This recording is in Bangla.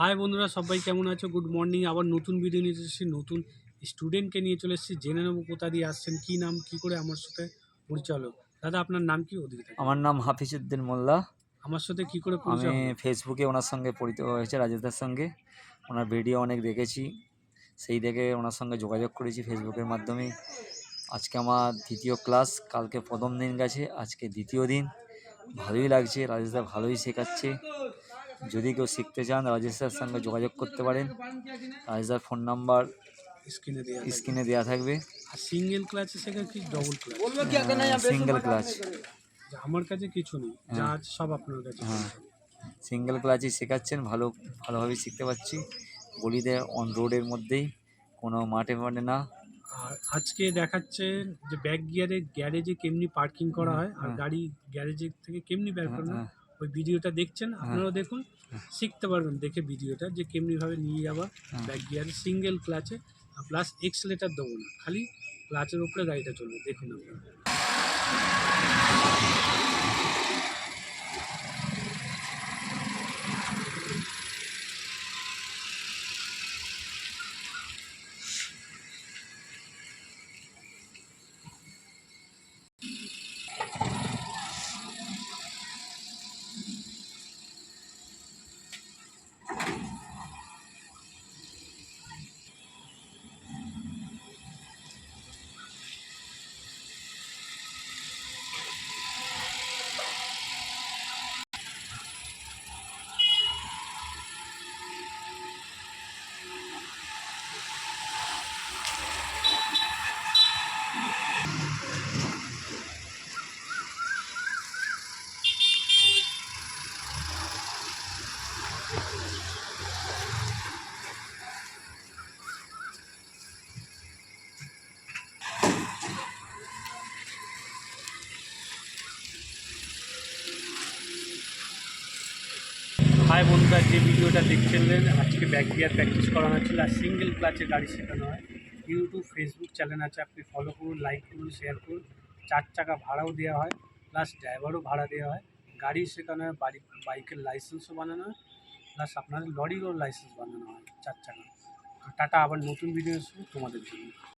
হাই বন্ধুরা, সবাই কেমন আছো? Good morning. আবার নতুন ভিডিও নিয়ে এসেছি, নতুন স্টুডেন্টকে নিয়ে চলে এসেছি। জেনে নেবো কোথা দিয়ে আসছেন, কী নাম, কী করে আমার সাথে পরিচয় হলো। দাদা, আপনার নাম কি? ওদিকে থাকে। আমার নাম হাফিজ উদ্দিন মোল্লা। আমার সাথে কী করে আমি পরিচয় হলো? ফেসবুকে ওনার সঙ্গে পরিচিত হয়েছে, রাজেশদার সঙ্গে। ওনার ভিডিও অনেক দেখেছি, সেই দেখে ওনার সঙ্গে যোগাযোগ করেছি ফেসবুকের মাধ্যমেই। আজকে আমার দ্বিতীয় ক্লাস, কালকে প্রথম দিন গেছে, আজকে দ্বিতীয় দিন। ভালোই লাগছে, রাজেশদা ভালোই শেখাচ্ছে। যদি কেউ শিখতে চান রাজেশদার সঙ্গে যোগাযোগ করতে পারেন। রাজেশদার ফোন নাম্বার স্ক্রিনে দেওয়া থাকবে। আর সিঙ্গেল ক্লাচে শেখা কি ডবল ক্লাচ? Single clutch. আমার কাছে কিছু নেই, যা আছে সব আপনার কাছে। হ্যাঁ, সিঙ্গেল ক্লাচই শেখাচ্ছেন, ভালোভাবেই শিখতে পারছি। গলিতে অন রোডের মধ্যেই, কোনো মাঠে ফাটে না। আর আজকে দেখাচ্ছে যে ব্যাক গিয়ারে গ্যারেজে কেমনি পার্কিং করা হয় আর হ্যাঁ, গাড়ি গ্যারেজের থেকে কেমনি বের হ্যাঁ, করানো হয়। হ্যাঁ, ওই ভিডিওটা দেখছেন, হ্যাঁ, আপনারাও দেখুন, শিখতে পারবেন দেখে ভিডিওটা, যে কেমনিভাবে নিয়ে যাওয়া হ্যাঁ। ব্যাক গিয়ারে সিঙ্গেল ক্লাচে। প্লাস এক্সেলেটার দেবো না, খালি ক্লাচের উপরে গাড়িটা চলবে, দেখুন আপনারা। হাই বন্ধুরা, যে ভিডিওটা দেখছিলেন, আজকে ব্যাক গিয়ার প্র্যাকটিস করানো ছিল আর সিঙ্গেল ক্লাচে গাড়ি শেখানো হয়। ইউটিউব, ফেসবুক চ্যানেল আছে, আপনি ফলো করুন, লাইক করুন, শেয়ার করুন। 4 চাকা ভাড়াও দেওয়া হয়, প্লাস ড্রাইভারও ভাড়া দেওয়া হয়। গাড়ি শেখানো হয়, বাইকের লাইসেন্সও বানানো হয়, প্লাস আপনার লরিরও লাইসেন্স বানানো হয় 4 চাকা। টাটা, আবার নতুন ভিডিও আসবে তোমাদের জন্য।